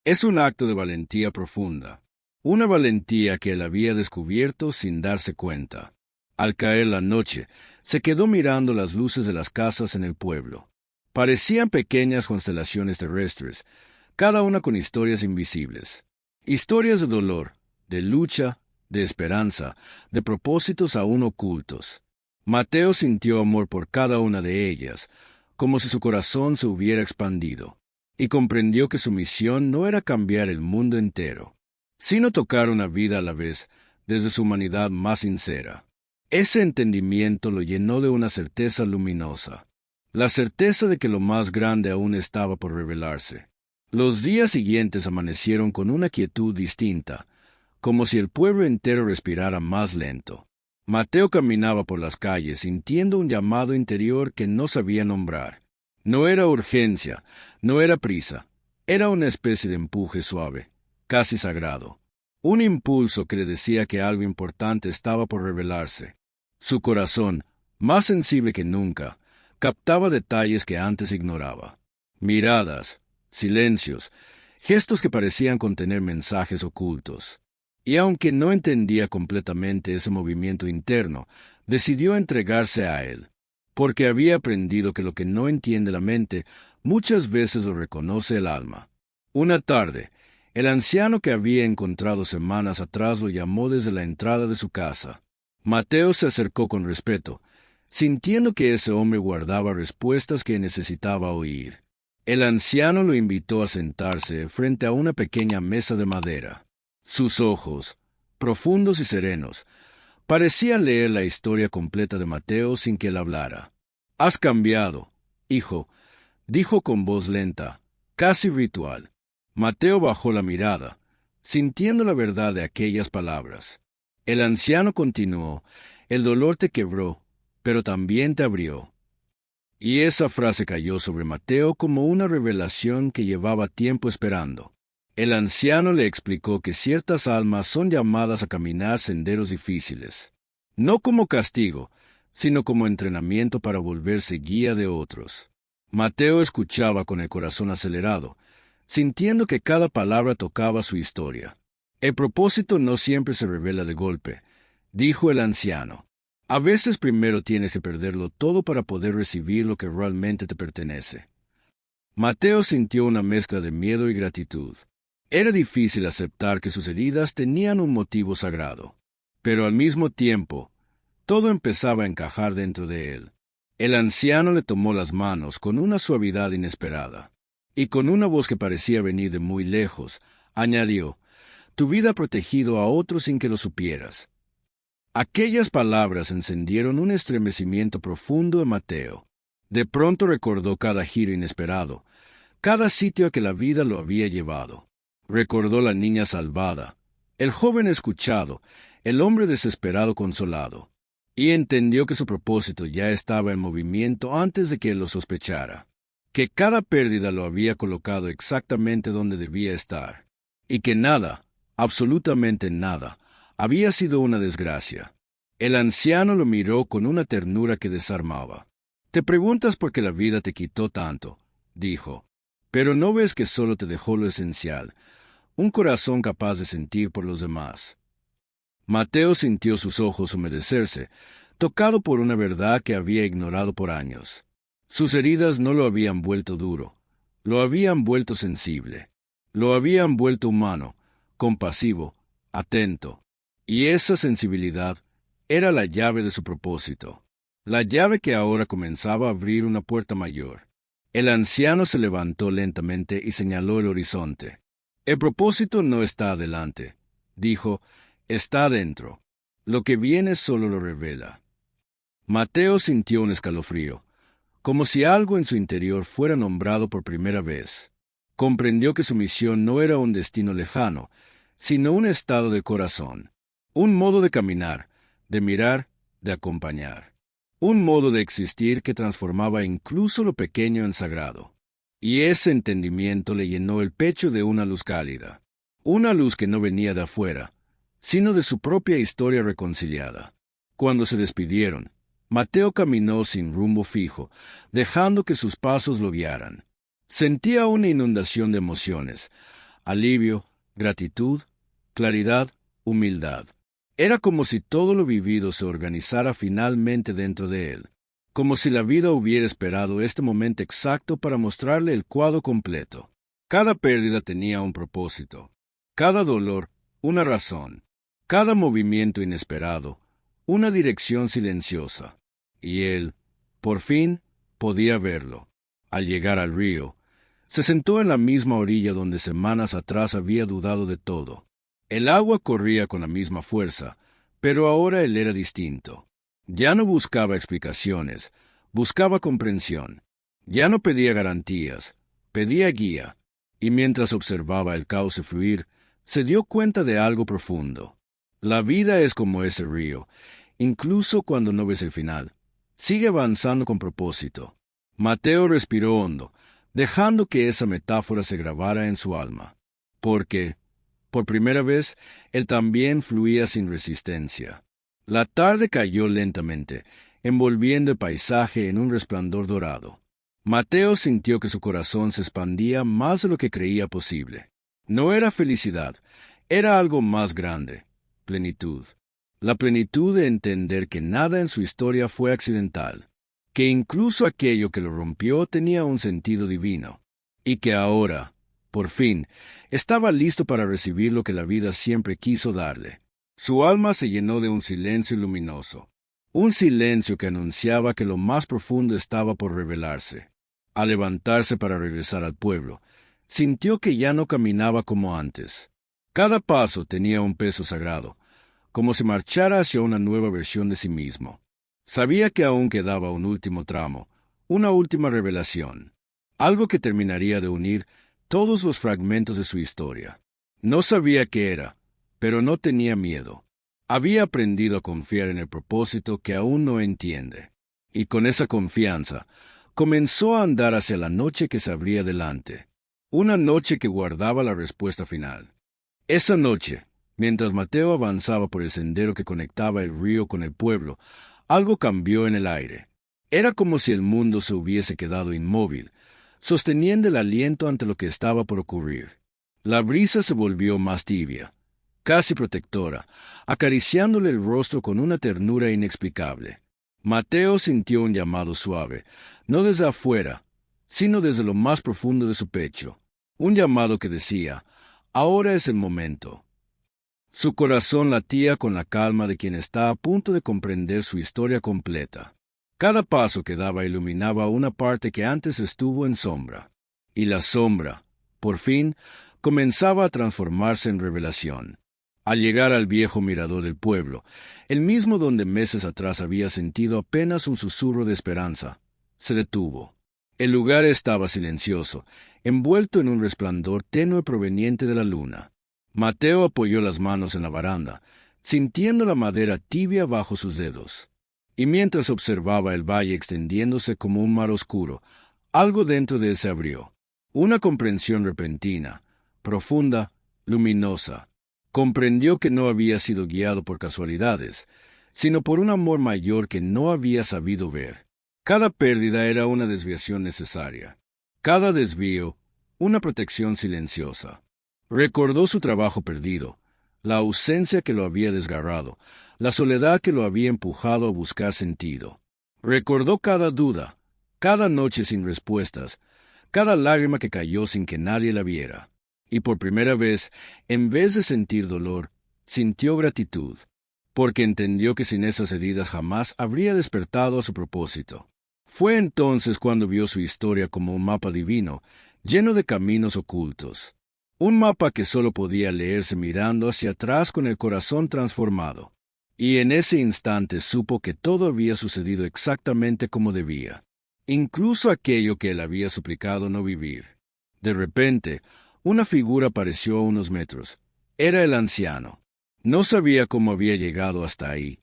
A: es un acto de valentía profunda, una valentía que él había descubierto sin darse cuenta. Al caer la noche, se quedó mirando las luces de las casas en el pueblo. Parecían pequeñas constelaciones terrestres, cada una con historias invisibles. Historias de dolor, de lucha, de esperanza, de propósitos aún ocultos. Mateo sintió amor por cada una de ellas, como si su corazón se hubiera expandido, y comprendió que su misión no era cambiar el mundo entero, sino tocar una vida a la vez desde su humanidad más sincera. Ese entendimiento lo llenó de una certeza luminosa, la certeza de que lo más grande aún estaba por revelarse. Los días siguientes amanecieron con una quietud distinta, como si el pueblo entero respirara más lento. Mateo caminaba por las calles sintiendo un llamado interior que no sabía nombrar. No era urgencia, no era prisa, era una especie de empuje suave, casi sagrado. Un impulso que le decía que algo importante estaba por revelarse. Su corazón, más sensible que nunca, captaba detalles que antes ignoraba. Miradas, silencios, gestos que parecían contener mensajes ocultos. Y aunque no entendía completamente ese movimiento interno, decidió entregarse a él, porque había aprendido que lo que no entiende la mente muchas veces lo reconoce el alma. Una tarde, El anciano que había encontrado semanas atrás lo llamó desde la entrada de su casa. Mateo se acercó con respeto, sintiendo que ese hombre guardaba respuestas que necesitaba oír. El anciano lo invitó a sentarse frente a una pequeña mesa de madera. Sus ojos, profundos y serenos, parecían leer la historia completa de Mateo sin que él hablara. «Has cambiado, hijo», dijo con voz lenta, casi ritual. Mateo bajó la mirada, sintiendo la verdad de aquellas palabras. El anciano continuó: «El dolor te quebró, pero también te abrió». Y esa frase cayó sobre Mateo como una revelación que llevaba tiempo esperando. El anciano le explicó que ciertas almas son llamadas a caminar senderos difíciles, no como castigo, sino como entrenamiento para volverse guía de otros. Mateo escuchaba con el corazón acelerado, sintiendo que cada palabra tocaba su historia. «El propósito no siempre se revela de golpe», dijo el anciano. «A veces primero tienes que perderlo todo para poder recibir lo que realmente te pertenece». Mateo sintió una mezcla de miedo y gratitud. Era difícil aceptar que sus heridas tenían un motivo sagrado, pero al mismo tiempo, todo empezaba a encajar dentro de él. El anciano le tomó las manos con una suavidad inesperada, y con una voz que parecía venir de muy lejos, añadió: «Tu vida ha protegido a otros sin que lo supieras». Aquellas palabras encendieron un estremecimiento profundo en Mateo. De pronto recordó cada giro inesperado, cada sitio a que la vida lo había llevado. Recordó la niña salvada, el joven escuchado, el hombre desesperado consolado, y entendió que su propósito ya estaba en movimiento antes de que él lo sospechara, que cada pérdida lo había colocado exactamente donde debía estar, y que nada, absolutamente nada, había sido una desgracia. El anciano lo miró con una ternura que desarmaba. «Te preguntas por qué la vida te quitó tanto», dijo, «pero no ves que solo te dejó lo esencial, un corazón capaz de sentir por los demás». Mateo sintió sus ojos humedecerse, tocado por una verdad que había ignorado por años. Sus heridas no lo habían vuelto duro, lo habían vuelto sensible, lo habían vuelto humano, compasivo, atento. Y esa sensibilidad era la llave de su propósito, la llave que ahora comenzaba a abrir una puerta mayor. El anciano se levantó lentamente y señaló el horizonte. «El propósito no está adelante», dijo, «está adentro. Lo que viene solo lo revela». Mateo sintió un escalofrío, como si algo en su interior fuera nombrado por primera vez. Comprendió que su misión no era un destino lejano, sino un estado de corazón. Un modo de caminar, de mirar, de acompañar. Un modo de existir que transformaba incluso lo pequeño en sagrado. Y ese entendimiento le llenó el pecho de una luz cálida. Una luz que no venía de afuera, sino de su propia historia reconciliada. Cuando se despidieron, Mateo caminó sin rumbo fijo, dejando que sus pasos lo guiaran. Sentía una inundación de emociones: alivio, gratitud, claridad, humildad. Era como si todo lo vivido se organizara finalmente dentro de él, como si la vida hubiera esperado este momento exacto para mostrarle el cuadro completo. Cada pérdida tenía un propósito, cada dolor una razón, cada movimiento inesperado una dirección silenciosa. Y él, por fin, podía verlo. Al llegar al río, se sentó en la misma orilla donde semanas atrás había dudado de todo. El agua corría con la misma fuerza, pero ahora él era distinto. Ya no buscaba explicaciones, buscaba comprensión. Ya no pedía garantías, pedía guía. Y mientras observaba el cauce fluir, se dio cuenta de algo profundo. La vida es como ese río, incluso cuando no ves el final. Sigue avanzando con propósito. Mateo respiró hondo, dejando que esa metáfora se grabara en su alma. Porque, por primera vez, él también fluía sin resistencia. La tarde cayó lentamente, envolviendo el paisaje en un resplandor dorado. Mateo sintió que su corazón se expandía más de lo que creía posible. No era felicidad, era algo más grande: plenitud. La plenitud de entender que nada en su historia fue accidental, que incluso aquello que lo rompió tenía un sentido divino, y que ahora, Por fin, estaba listo para recibir lo que la vida siempre quiso darle. Su alma se llenó de un silencio luminoso, un silencio que anunciaba que lo más profundo estaba por revelarse. Al levantarse para regresar al pueblo, sintió que ya no caminaba como antes. Cada paso tenía un peso sagrado, como si marchara hacia una nueva versión de sí mismo. Sabía que aún quedaba un último tramo, una última revelación, algo que terminaría de unir todos los fragmentos de su historia. No sabía qué era, pero no tenía miedo. Había aprendido a confiar en el propósito que aún no entiende. Y con esa confianza, comenzó a andar hacia la noche que se abría delante. Una noche que guardaba la respuesta final. Esa noche, mientras Mateo avanzaba por el sendero que conectaba el río con el pueblo, algo cambió en el aire. Era como si el mundo se hubiese quedado inmóvil, sosteniendo el aliento ante lo que estaba por ocurrir. La brisa se volvió más tibia, casi protectora, acariciándole el rostro con una ternura inexplicable. Mateo sintió un llamado suave, no desde afuera, sino desde lo más profundo de su pecho. Un llamado que decía, ahora es el momento. Su corazón latía con la calma de quien está a punto de comprender su historia completa. Cada paso que daba iluminaba una parte que antes estuvo en sombra. Y la sombra, por fin, comenzaba a transformarse en revelación. Al llegar al viejo mirador del pueblo, el mismo donde meses atrás había sentido apenas un susurro de esperanza, se detuvo. El lugar estaba silencioso, envuelto en un resplandor tenue proveniente de la luna. Mateo apoyó las manos en la baranda, sintiendo la madera tibia bajo sus dedos. Y mientras observaba el valle extendiéndose como un mar oscuro, algo dentro de él se abrió. Una comprensión repentina, profunda, luminosa. Comprendió que no había sido guiado por casualidades, sino por un amor mayor que no había sabido ver. Cada pérdida era una desviación necesaria. Cada desvío, una protección silenciosa. Recordó su trabajo perdido, la ausencia que lo había desgarrado, la soledad que lo había empujado a buscar sentido. Recordó cada duda, cada noche sin respuestas, cada lágrima que cayó sin que nadie la viera. Y por primera vez, en vez de sentir dolor, sintió gratitud, porque entendió que sin esas heridas jamás habría despertado a su propósito. Fue entonces cuando vio su historia como un mapa divino, lleno de caminos ocultos. Un mapa que solo podía leerse mirando hacia atrás con el corazón transformado. Y en ese instante supo que todo había sucedido exactamente como debía, incluso aquello que él había suplicado no vivir. De repente, una figura apareció a unos metros. Era el anciano. No sabía cómo había llegado hasta ahí,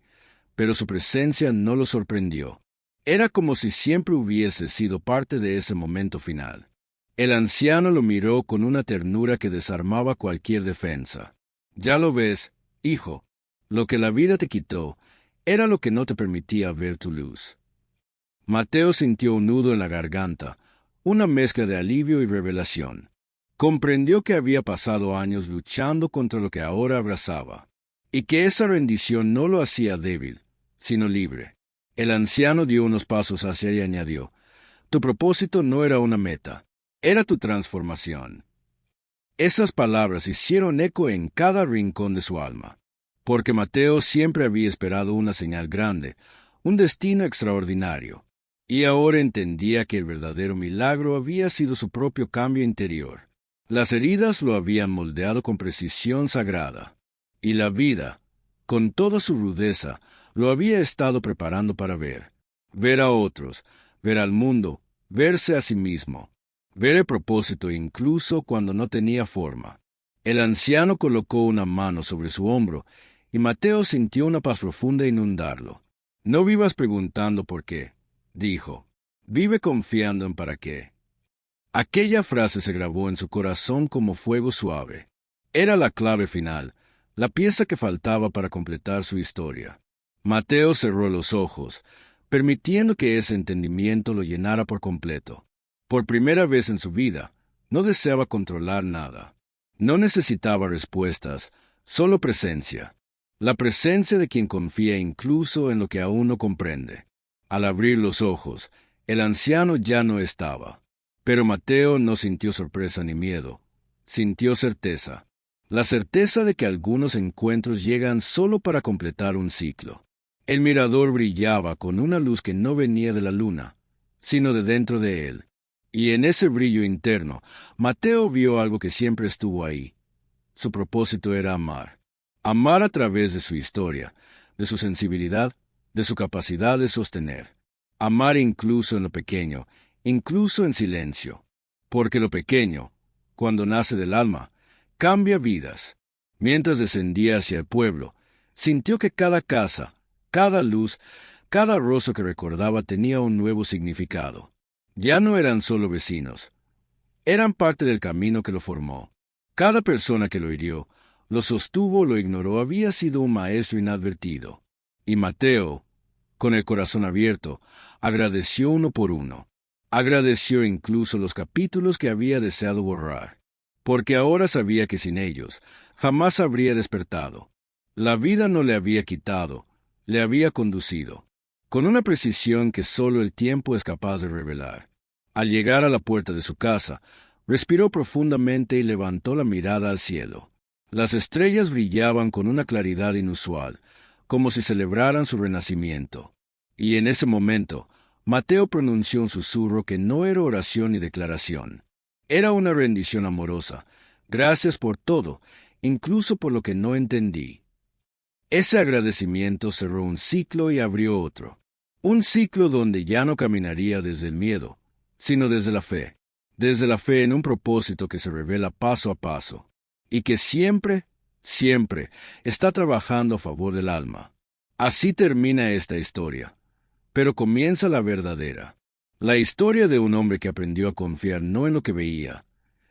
A: pero su presencia no lo sorprendió. Era como si siempre hubiese sido parte de ese momento final. El anciano lo miró con una ternura que desarmaba cualquier defensa. Ya lo ves, hijo, lo que la vida te quitó era lo que no te permitía ver tu luz. Mateo sintió un nudo en la garganta, una mezcla de alivio y revelación. Comprendió que había pasado años luchando contra lo que ahora abrazaba, y que esa rendición no lo hacía débil, sino libre. El anciano dio unos pasos hacia ella y añadió, tu propósito no era una meta, era tu transformación. Esas palabras hicieron eco en cada rincón de su alma, porque Mateo siempre había esperado una señal grande, un destino extraordinario, y ahora entendía que el verdadero milagro había sido su propio cambio interior. Las heridas lo habían moldeado con precisión sagrada, y la vida, con toda su rudeza, lo había estado preparando para ver a otros, ver al mundo, verse a sí mismo, ver el propósito incluso cuando no tenía forma. El anciano colocó una mano sobre su hombro, y Mateo sintió una paz profunda inundarlo. No vivas preguntando por qué, dijo, vive confiando en para qué. Aquella frase se grabó en su corazón como fuego suave. Era la clave final, la pieza que faltaba para completar su historia. Mateo cerró los ojos, permitiendo que ese entendimiento lo llenara por completo. Por primera vez en su vida, no deseaba controlar nada. No necesitaba respuestas, solo presencia. La presencia de quien confía incluso en lo que aún no comprende. Al abrir los ojos, el anciano ya no estaba. Pero Mateo no sintió sorpresa ni miedo, Sintió certeza. La certeza de que algunos encuentros llegan solo para completar un ciclo. El mirador brillaba con una luz que no venía de la luna, sino de dentro de él. Y en ese brillo interno, Mateo vio algo que siempre estuvo ahí. Su propósito era amar. Amar a través de su historia, de su sensibilidad, de su capacidad de sostener. Amar incluso en lo pequeño, incluso en silencio. Porque lo pequeño, cuando nace del alma, cambia vidas. Mientras descendía hacia el pueblo, sintió que cada casa, cada luz, cada rostro que recordaba tenía un nuevo significado. Ya no eran solo vecinos, eran parte del camino que lo formó. Cada persona que lo hirió, lo sostuvo o lo ignoró había sido un maestro inadvertido. Y Mateo, con el corazón abierto, agradeció uno por uno. Agradeció incluso los capítulos que había deseado borrar, porque ahora sabía que sin ellos jamás habría despertado. La vida no le había quitado, le había conducido, con una precisión que solo el tiempo es capaz de revelar. Al llegar a la puerta de su casa, respiró profundamente y levantó la mirada al cielo. Las estrellas brillaban con una claridad inusual, como si celebraran su renacimiento. Y en ese momento, Mateo pronunció un susurro que no era oración ni declaración. Era una rendición amorosa. Gracias por todo, incluso por lo que no entendí. Ese agradecimiento cerró un ciclo y abrió otro. Un ciclo donde ya no caminaría desde el miedo, sino desde la fe. Desde la fe en un propósito que se revela paso a paso, y que siempre, siempre está trabajando a favor del alma. Así termina esta historia, pero comienza la verdadera. La historia de un hombre que aprendió a confiar no en lo que veía,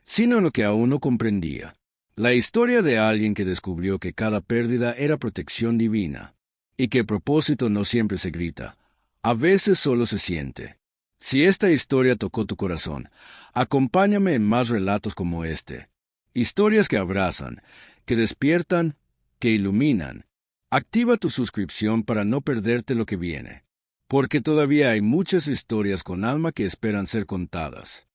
A: sino en lo que aún no comprendía. La historia de alguien que descubrió que cada pérdida era protección divina, y que el propósito no siempre se grita, a veces solo se siente. Si esta historia tocó tu corazón, acompáñame en más relatos como este. Historias que abrazan, que despiertan, que iluminan. Activa tu suscripción para no perderte lo que viene, porque todavía hay muchas historias con alma que esperan ser contadas.